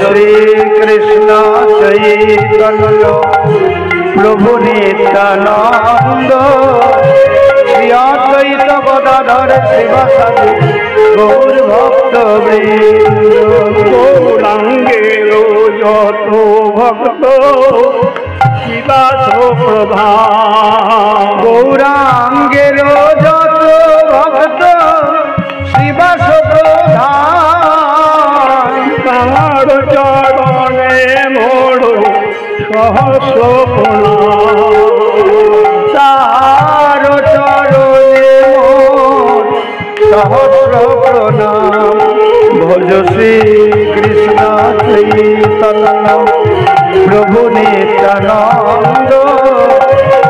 श्री कृष्ण चैतन्य प्रभु नित्यानंद श्री अद्वैत गदाधर शिवासादि गौर भक्त वृंद गौरांगेरो यत भक्त शिवास प्रधान गौरांगेरो यत भक्त शिवास प्रधान तार चरणे मोर सहस्र प्रणाम तार चरणे मोर सहस्र प्रणाम भज श्री कृष्ण चैतन्य प्रभु नित्यानंद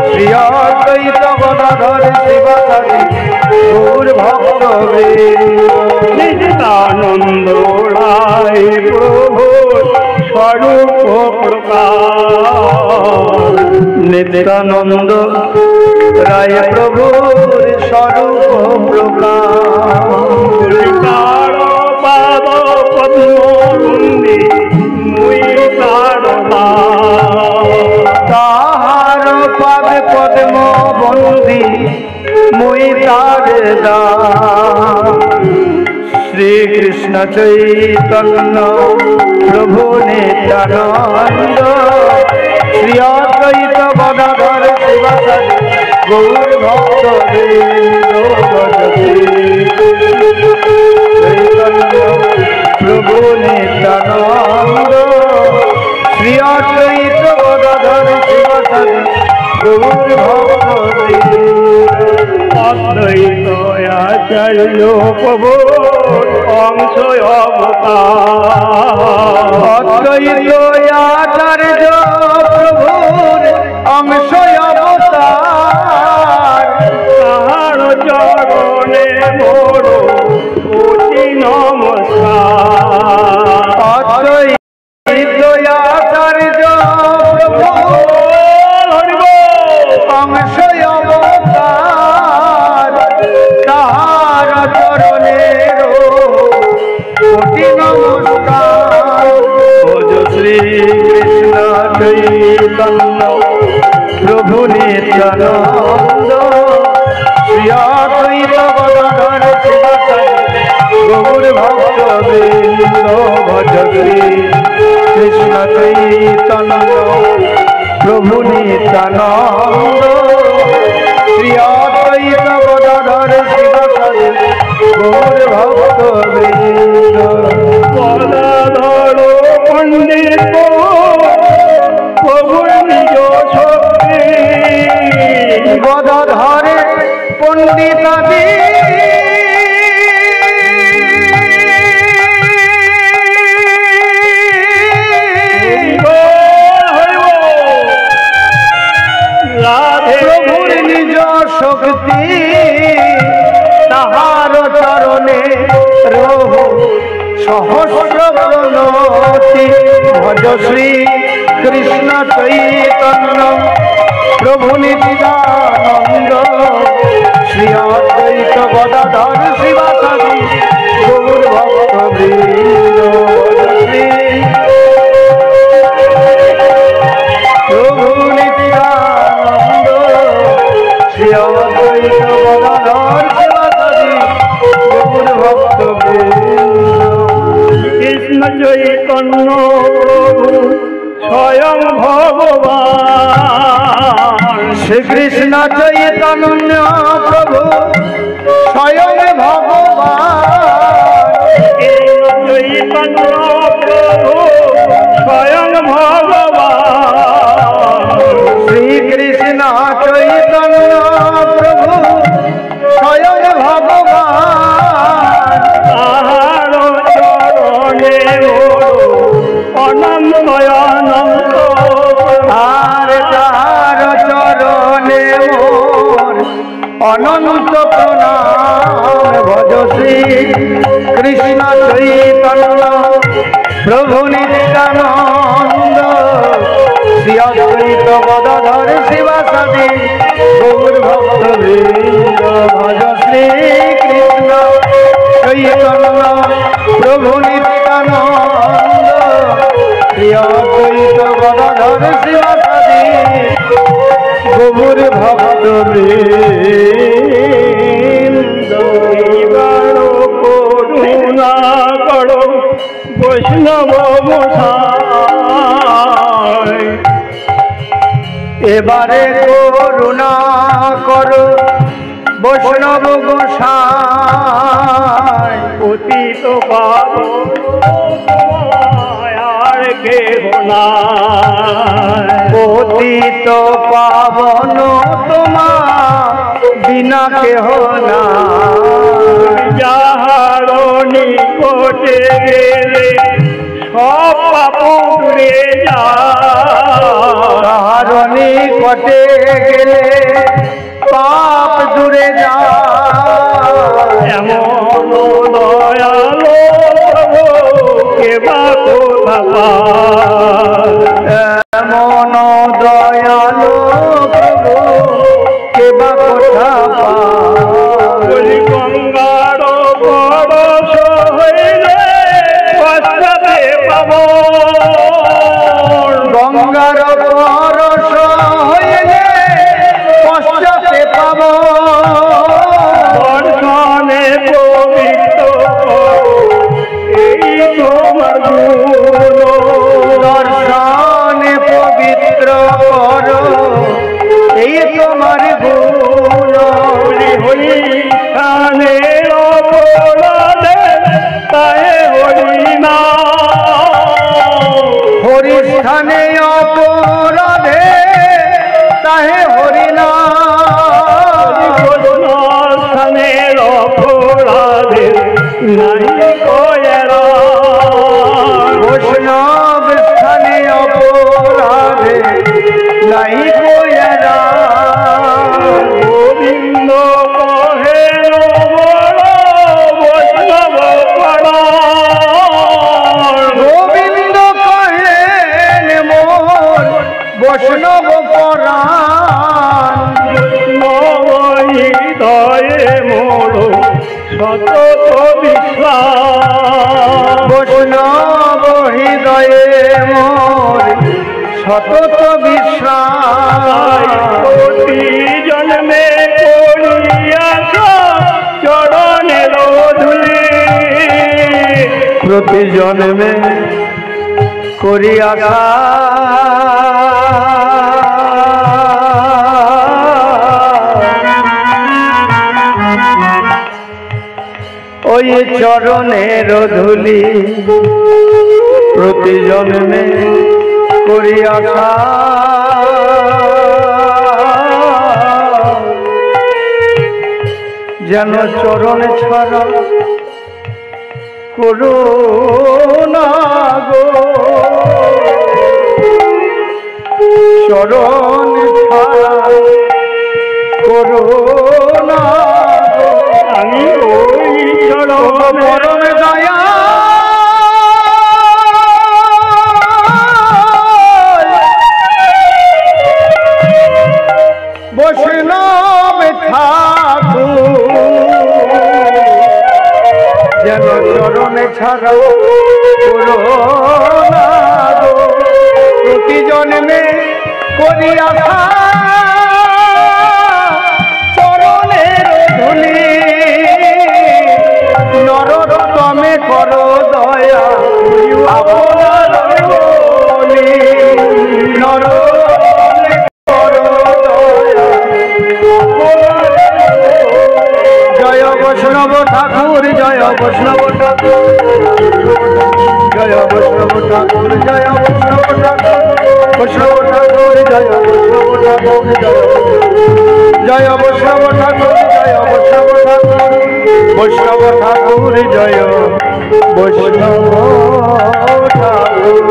श्री अद्वैत गदाधर शिवासादि गौर भक्त वृंद नित्यानंद राय प्रभु स्वरूप प्रकाश नित्यानंद राय प्रभु स्वरूप प्रकाश पाद पद्मी मुई ताहार पाद पद्म बंदी मुई तार दास श्री कृष्ण चैतन्य प्रभु नित्यानंद श्री अद्वैत गदाधर शिवासादि गौर भक्त वृंद चैतन्य प्रभु नित्यानंद श्री अद्वैत गदाधर शिवासादि गौर भक्त वृंद अद्वैत आचार्य प्रभु अंश अवतार अद्वैत आचार्य प्रभुर अंश अवतार ताहार चरणे मोर कोटि नमस्कार अद्वैत आचार्य प्रभुर अंश अवतार ताहार चरणे कोटि नमस्कार भज श्री कृष्ण चैतन्य प्रभु नित्यानंद श्री अद्वैत गदाधर शिवासादि गौर भक्त वृंद भज श्री कृष्ण चैतन्य प्रभु नित्यानंद श्री अद्वैत गदाधर शिवासादि गौर भक्त वृंद गदाधर पंडित प्रभु निज शक्ति गदाधर पंडितादि प्रभुर निज शक्ति ताहार चरणे रहो सहस्र प्रणति भज श्री कृष्ण चैतन्य प्रभु नित्यानंद श्री अद्वैत गदाधर शिवासादि गौर भक्त वृंद श्री प्रभु नित्यानंद श्री अद्वैत गदाधर शिवासादि गौर भक्त वृंद कृष्ण चैतन्य प्रभु स्वयं भगवान श्री कृष्ण चैतन्य प्रभु स्वयं भगवान चैतन्य प्रभु स्वयं भगवान श्री कृष्ण चैतन्य प्रभु स्वयं भगवान ताहार चरणे मोर अनंत अनंत ताहार चरणे मोर अनंत प्रणाम भज श्री कृष्ण चैतन्य प्रभु नित्यानंद শ্রীঅদ্বৈত গদাধর শিবাসাদি গৌর ভক্ত বৃন্দ ভজ শ্রী কৃষ্ণ চৈতন্য প্রভু নিত্যানন্দ শ্রীঅদ্বৈত গদাধর শিবাসাদি গৌর ভক্ত বৃন্দ। করুণা করো বৈষ্ণব গোসাই, এবারে করুণা করো বৈষ্ণব গোসাই, পতিত পাবন আর কেহ নাই। পতিত পাবন তোমার বিনা কেহ না। যাহার নিকটে গেলে সব পাপ দূরে যায়, তাহার নিকটে গেলে পাপ দূরে যায়। এমন দয়ালো প্রভু কেবা কোথা পায়। এমন দয়ালু প্রভু কেবা কোথা পায়। গঙ্গার পরশ হইলে পশ্চাতে পাব, গঙ্গার পরশ হইলে পশ্চাতে পাব। দর্শনে পবিত্র এই তোমার গুণ। দর্শনে পবিত্র কর এই তোমার গুণ। হরি স্থানে অপরাধে তাহে হরি না, হরি স্থানে অপরাধে তাহে হরি না। স্থানের অপরাধে নাই কয়েরা, বৈষ্ণব স্থানে অপরাধে নাই কোয়েরা। গোবিন্দ কহে বৈষ্ণব পরাণ, গোবিন্দ কহেন মোর বৈষ্ণব পরাণ। হৃদয়ে মোর সতত বিশ্বাস, বৈষ্ণব হৃদয়ে মোর সতত বিশ্বাস। কোটি জন্মে করিয়াছ চরণের ধূলি, প্রতি জন্মে করি আশা ওই চরণের ধূলি। প্রতি জন্মে করি আশা যেন চরণ ছাড়া করুণা গো। চরণ ছাড়া করুণা গো। আমি ওই চরণ পরম দয়া বৈষ্ণব ঠাকুর যেন চরণে ছাড়া করুণা গো। প্রতি জন্মে করি আশা চরণের ধূলি। নরোত্তমে করো দয়া আপনার বলি। নরোত্তমে করো দয়া জয় বৈষ্ণব ঠাকুর, জয় বৈষ্ণব ঠাকুর, জয় বৈষ্ণব ঠাকুর, জয় বৈষ্ণব ঠাকুর, বৈষ্ণব ঠাকুর, জয় বৈষ্ণব ঠাকুর, জয় বৈষ্ণব ঠাকুর, জয় বৈষ্ণব ঠাকুর, বৈষ্ণব ঠাকুর, জয় বৈষ্ণব ঠাকুর।